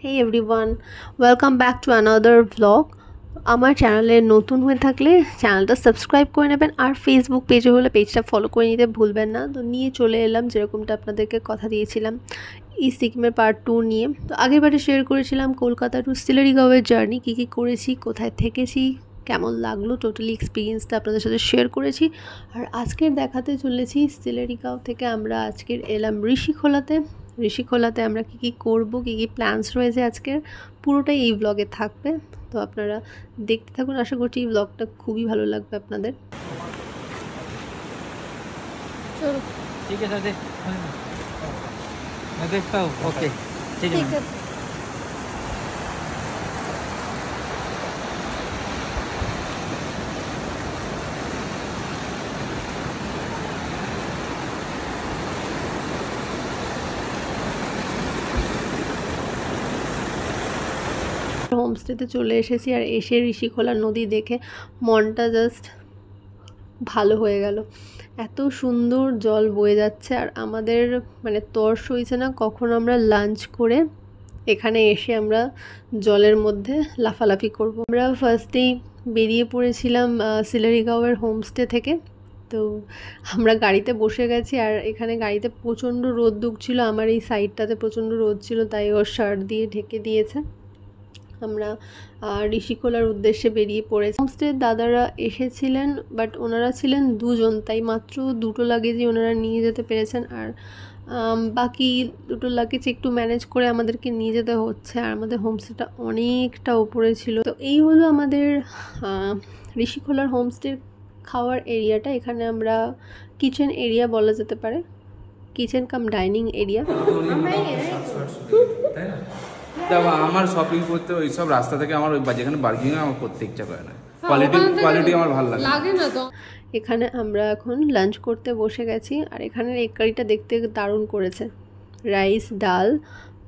Hey everyone, welcome back to another vlog. আমার চ্যানেলে নতুন হয়ে থাকলে চ্যানেলটা সাবস্ক্রাইব করে নেবেন আর ফেসবুক পেজে হলে পেজটা ফলো করে নিতে ভুলবেন না। তো নিয়ে চলে এলাম যেরকমটা আপনাদেরকে কথা দিয়েছিলাম এই সিকিমের পার্ট 2 নিয়ে। তো আগেরবারে শেয়ার করেছিলাম কলকাতা টু সিলেরিগাঁওয়ের জার্নি, কী কী করেছি, কোথায় থেকেছি, কেমন লাগলো, টোটালি এক্সপিরিয়েন্সটা আপনাদের সাথে শেয়ার করেছি। আর আজকের দেখাতে চলেছি সিলেরিগাঁও থেকে আমরা আজকের এলাম ঋষিখোলাতে আমরা কী কী করব, কী কী প্ল্যানস রয়েছে আজকের, পুরোটাই এই ব্লগে থাকবে। তো আপনারা দেখতে থাকুন, আশা করছি এই ব্লগটা খুবই ভালো লাগবে আপনাদের। চলো ठीक है दादी, मैं देखता हूँ। ओके ठीक है। হোমস্টেতে চলে এসেছি আর এসে ঋষিখোলা নদী দেখে মনটা জাস্ট ভালো হয়ে গেল। এত সুন্দর জল বয়ে যাচ্ছে আর আমাদের মানে তর্স হয়েছে না কখন আমরা লাঞ্চ করে এখানে এসে আমরা জলের মধ্যে লাফালাফি করব। আমরা ফার্স্টেই বেরিয়ে পড়েছিলাম সিলেরিগাঁওয়ের হোমস্টে থেকে। তো আমরা গাড়িতে বসে গেছি আর এখানে গাড়িতে প্রচণ্ড রোদ ছিল, আমার এই সাইডটাতে প্রচণ্ড রোদ ছিল, তাই ওর শার্ট দিয়ে ঢেকে দিয়েছে। আমরা ঋষিখোলার উদ্দেশ্যে বেরিয়ে পড়েছি। হোমস্টের দাদারা এসেছিলেন, বাট ওনারা ছিলেন দুজন, তাই মাত্র দুটো লাগেজই ওনারা নিয়ে যেতে পেরেছেন। আর বাকি দুটো লাগেজ একটু ম্যানেজ করে আমাদেরকে নিয়ে যেতে হচ্ছে। আর আমাদের হোমস্টেটা অনেকটা উপরে ছিল। তো এই হলো আমাদের ঋষিখোলার হোমস্টের খাওয়ার এরিয়াটা। এখানে আমরা কিচেন এরিয়া বলা যেতে পারে, কিচেন কাম ডাইনিং এরিয়া। আমার শপিং করতে ওই সব রাস্তা থেকে আমার ওই যেখানে বার্গিং আমার করতে ইচ্ছা করে না, কোয়ালিটি আমার ভালো লাগে না। তো এখানে আমরা এখন লাঞ্চ করতে বসে গেছি আর এখানের এগ কারিটা দেখতে দারুণ করেছে। রাইস, ডাল,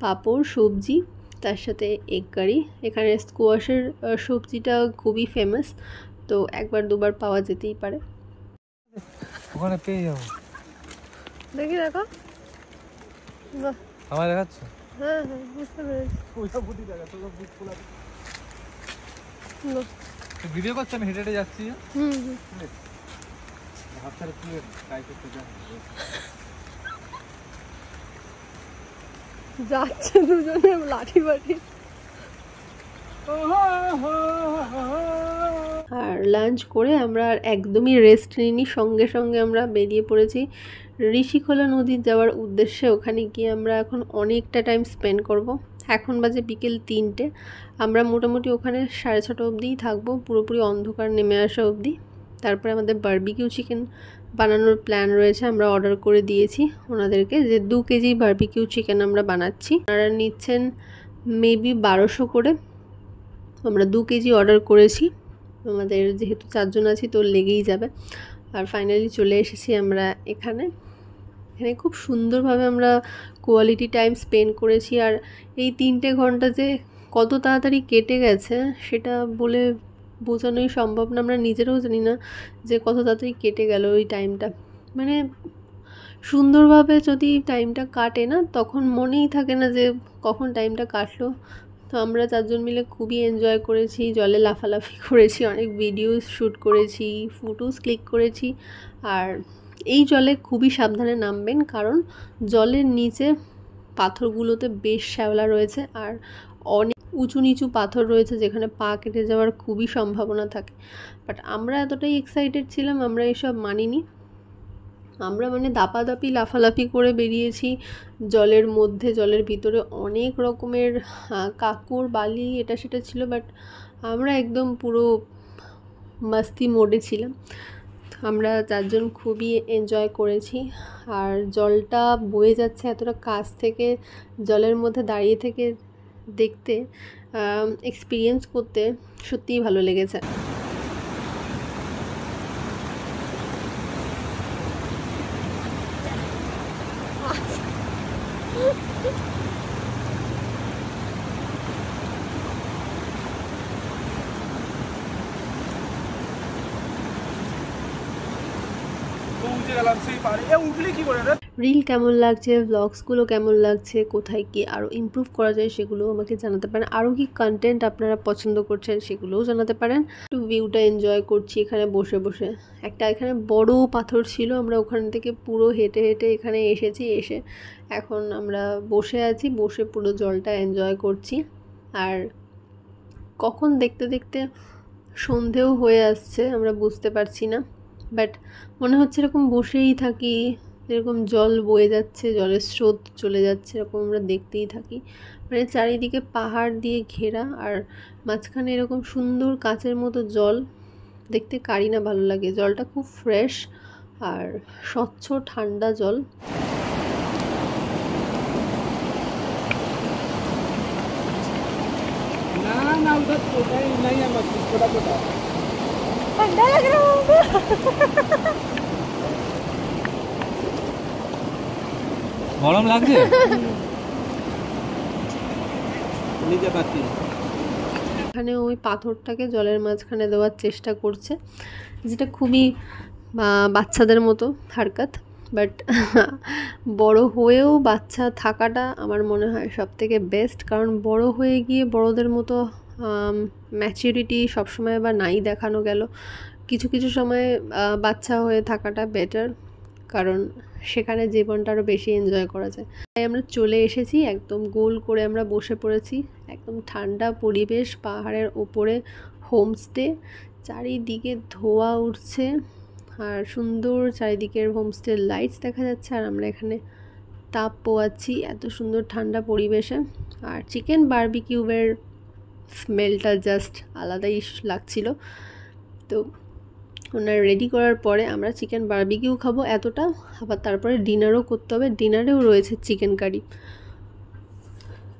পাঁপড়, সবজি, তার সাথে এগ কারি। এখানে স্কোয়াশের সবজিটা খুবই ফেমাস, তো একবার দুবার পাওয়া যেতেই পারে। ওখানে পেয়ে যাবো, দেখি দেখো, বাহ আমার দেখাচ্ছ? হ্যাঁ হ্যাঁ, বুঝতে পেরেছি। ভিডিও করছি, আমি হেঁটে হেঁটে যাচ্ছি। যাচ্ছে দুজনে লাঠি বাঠি। আর লাঞ্চ করে আমরা আর একদমই রেস্ট নিইনি, সঙ্গে সঙ্গে আমরা বেরিয়ে পড়েছি ঋষিখোলা নদী যাওয়ার উদ্দেশ্যে। ওখানে গিয়ে আমরা এখন অনেকটা টাইম স্পেন্ড করব। এখন বাজে বিকেল 3টে। আমরা মোটামুটি ওখানে 6:30 অবধিই থাকবো, পুরোপুরি অন্ধকার নেমে আসা অবধি। তারপরে আমাদের বারবিকিউ চিকেন বানানোর প্ল্যান রয়েছে। আমরা অর্ডার করে দিয়েছি ওনাদেরকে যে 2 কেজি বারবিকিউ চিকেন আমরা বানাচ্ছি। ওনারা নিচ্ছেন মেবি 1200 করে। আমরা 2 কেজি অর্ডার করেছি, আমাদের যেহেতু 4 জন আছি তো লেগেই যাবে। আর ফাইনালি চলে এসেছি আমরা এখানে খুব সুন্দরভাবে আমরা কোয়ালিটি টাইম স্পেন্ড করেছি। আর এই 3টে ঘন্টা যে কত তাড়াতাড়ি কেটে গেছে সেটা বলে বোঝানোই সম্ভব না। আমরা নিজেরাও জানি না যে কত তাড়াতাড়ি কেটে গেল ওই টাইমটা। মানে সুন্দরভাবে যদি টাইমটা কাটে না, তখন মনেই থাকে না যে কখন টাইমটা কাটলো। তো আমরা 4 জন মিলে খুবই এনজয় করেছি, জলে লাফালাফি করেছি, অনেক ভিডিওস শ্যুট করেছি, ফটোস ক্লিক করেছি। আর এই জলে খুবই সাবধানে নামবেন, কারণ জলের নিচে পাথরগুলোতে বেশ শ্যাওলা রয়েছে আর অনেক উঁচু নিচু পাথর রয়েছে যেখানে পা কেটে যাওয়ার খুবই সম্ভাবনা থাকে। বাট আমরা এতটাই এক্সাইটেড ছিলাম, আমরা এসব মানিনি। আমরা মানে দাপাদাপি লাফালাফি করে বেরিয়েছি জলের মধ্যে। জলের ভিতরে অনেক রকমের কাঁকড়, বালি, এটা সেটা ছিল, বাট আমরা একদম পুরো মাস্তি মোডে ছিলাম। আমরা 4 জন খুবই এনজয় করেছি। আর জলটা বয়ে যাচ্ছে এতটা কাছ থেকে, জলের মধ্যে দাঁড়িয়ে থেকে দেখতে, এক্সপিরিয়েন্স করতে সত্যিই ভালো লেগেছে। রিল কেমন লাগছে, ব্লগসগুলো কেমন লাগছে, কোথায় কি আরও ইমপ্রুভ করা যায় সেগুলোও আমাকে জানাতে পারেন। আরও কি কন্টেন্ট আপনারা পছন্দ করছেন সেগুলোও জানাতে পারেন। একটু ভিউটা এনজয় করছি এখানে বসে বসে। একটা এখানে বড় পাথর ছিল, আমরা ওখান থেকে পুরো হেঁটে হেঁটে এখানে এসেছি। এসে এখন আমরা বসে আছি, বসে পুরো জলটা এনজয় করছি। আর কখন দেখতে দেখতে সন্ধেও হয়ে আসছে আমরা বুঝতে পারছি না, বাট মনে হচ্ছে এরকম বসেই থাকি, এরকম জল বয়ে যাচ্ছে, জলের স্রোত চলে যাচ্ছে, এরকম আমরা দেখতেই থাকি। মানে চারিদিকে পাহাড় দিয়ে ঘেরা, আর মাঝখানে এরকম সুন্দর কাঁচের মতো জল, দেখতে কারি না ভালো লাগে। জলটা খুব ফ্রেশ আর স্বচ্ছ ঠান্ডা জল। গরম লাগছে? এখানে ওই পাথরটাকে জলের মাঝখানে দেওয়ার চেষ্টা করছে, যেটা খুবই বাচ্চাদের মতো হারকাত। বাট বড় হয়েও বাচ্চা থাকাটা আমার মনে হয় সবথেকে বেস্ট, কারণ বড় হয়ে গিয়ে বড়দের মতো ম্যাচুরিটি সবসময় বা নাই দেখানো গেল। কিছু কিছু সময় বাচ্চা হয়ে থাকাটা বেটার, কারণ সেখানে জীবনটা আরও বেশি এনজয় করা যায়। তাই আমরা চলে এসেছি, একদম গোল করে আমরা বসে পড়েছি। একদম ঠান্ডা পরিবেশ, পাহাড়ের ওপরে হোমস্টে, চারিদিকে ধোঁয়া উঠছে আর সুন্দর চারিদিকের হোমস্টের লাইটস দেখা যাচ্ছে। আর আমরা এখানে তাপ পোয়াচ্ছি এত সুন্দর ঠান্ডা পরিবেশে। আর চিকেন বারবিকিউয়ের স্মেলটা জাস্ট আলাদাই লাগছিল। তো ওনার রেডি করার পরে আমরা চিকেন বারবিকিউ খাবো এতটা, আবার তারপরে ডিনারও করতে হবে। ডিনারেও রয়েছে চিকেন কারি।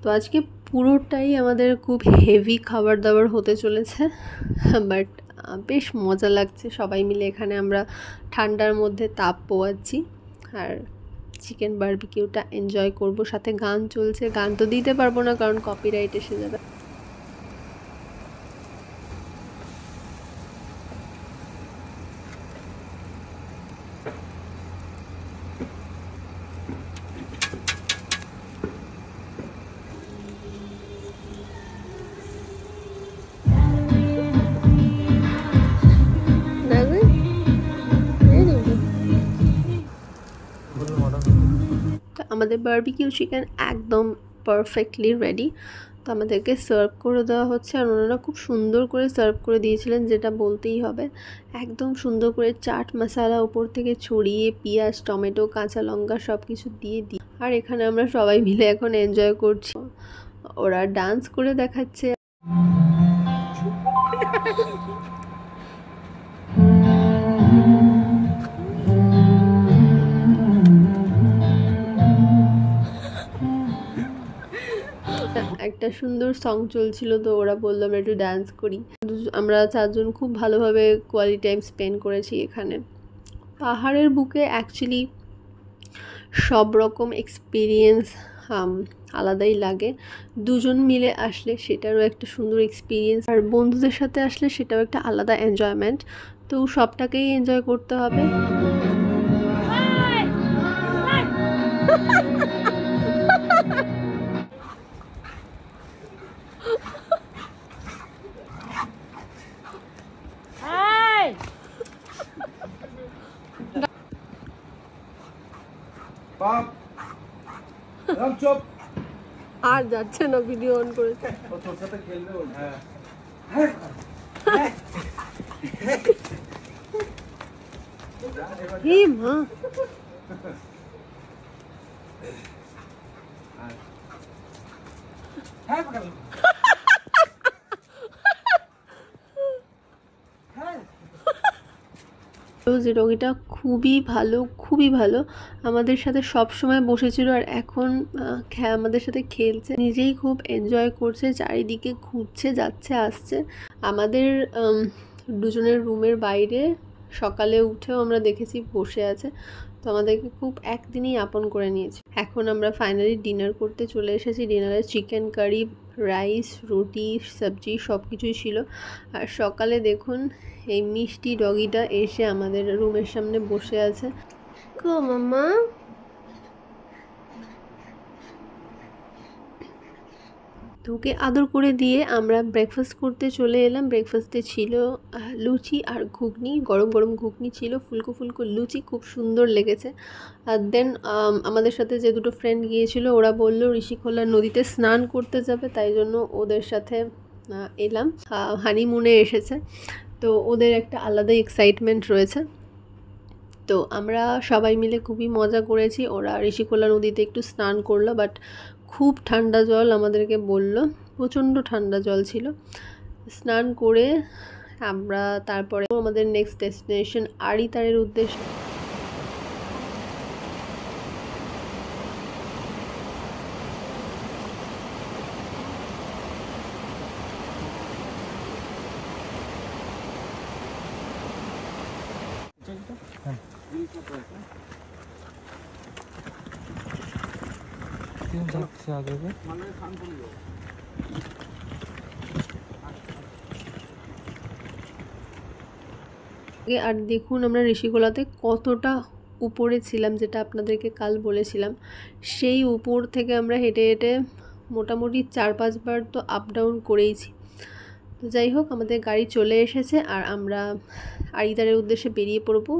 তো আজকে পুরোটাই আমাদের খুব হেভি খাবার দাবার হতে চলেছে, বাট বেশ মজা লাগছে। সবাই মিলে এখানে আমরা ঠান্ডার মধ্যে তাপ পোয়াচ্ছি আর চিকেন বারবিকিউটা এনজয় করব। সাথে গান চলছে, গান তো দিতে পারবো না কারণ কপিরাইট এসে যাবে। আমাদের বারবিকিউ চিকেন একদম পারফেক্টলি রেডি। তো আমাদেরকে সার্ভ করে দেওয়া হচ্ছে, আর ওনারা খুব সুন্দর করে সার্ভ করে দিয়েছিলেন, যেটা বলতেই হবে। একদম সুন্দর করে চাট মশলা উপর থেকে ছড়িয়ে, পেঁয়াজ, টমেটো, কাঁচা লঙ্কা সব কিছু দিয়ে দিই। আর এখানে আমরা সবাই মিলে এখন এনজয় করছি। ওরা ডান্স করে দেখাচ্ছে। একটা সুন্দর সং চলছিল, তো ওরা বললো আমরা একটু ডান্স করি। আমরা চারজন খুব ভালোভাবে কোয়ালিটি টাইম স্পেন্ড করেছি এখানে। পাহাড়ের বুকে অ্যাকচুয়ালি সব রকম এক্সপিরিয়েন্স আলাদাই লাগে। দুজন মিলে আসলে সেটারও একটা সুন্দর এক্সপিরিয়েন্স, আর বন্ধুদের সাথে আসলে সেটাও একটা আলাদা এনজয়মেন্ট। তো সবটাকেই এনজয় করতে হবে। আর যাচ্ছে না, ভিডিও অন করেছে। মা যে রোগীটা খুবই ভালো, খুবই ভালো, আমাদের সাথে সব সময় বসেছিল আর এখন আমাদের সাথে খেলছে, নিজেই খুব এনজয় করছে, চারিদিকে ঘুরছে, যাচ্ছে আসছে। আমাদের দুজনের রুমের বাইরে সকালে উঠেও আমরা দেখেছি বসে আছে। তো আমাদেরকে খুব একদিনই আপন করে নিয়েছে। এখন আমরা ফাইনালি ডিনার করতে চলে এসেছি। ডিনারে চিকেন কারি, রাইস, রুটি, সবজি সব কিছুই ছিল। আর সকালে দেখুন এই মিষ্টি ডগিটা এসে আমাদের রুমের সামনে বসে আছে। কো মাম্মা, তো ওকে আদর করে দিয়ে আমরা ব্রেকফাস্ট করতে চলে এলাম। ব্রেকফাস্টে ছিল লুচি আর ঘুগনি, গরম গরম ঘুগনি ছিল, ফুলকো ফুলকো লুচি, খুব সুন্দর লেগেছে। আর দেন আমাদের সাথে যে দুটো ফ্রেন্ড গিয়েছিল ওরা বললো ঋষিখোলা নদীতে স্নান করতে যাবে, তাই জন্য ওদের সাথে এলাম। হানিমুনে এসেছে, তো ওদের একটা আলাদাই এক্সাইটমেন্ট রয়েছে। তো আমরা সবাই মিলে খুবই মজা করেছি। ওরা ঋষিখোলা নদীতে একটু স্নান করলো, বাট খুব ঠান্ডা জল আমাদেরকে বলল, প্রচণ্ড ঠান্ডা জল ছিল। স্নান করে আমরা তারপরে আমাদের নেক্সট ডেস্টিনেশন আড়িতারের উদ্দেশ্যে। तीन सात से आगे के আর দেখুন আমরা ঋষিখোলাতে কতটা উপরে ছিলাম, যেটা আপনাদেরকে কাল বলেছিলাম। সেই উপর থেকে আমরা হেঁটে হেঁটে মোটামুটি 4-5 বার তো আপ ডাউন করেইছি। তো যাই হোক, আমাদের গাড়ি চলে এসেছে আর আমরা আড়িতারের উদ্দেশ্যে বেরিয়ে পড়বো।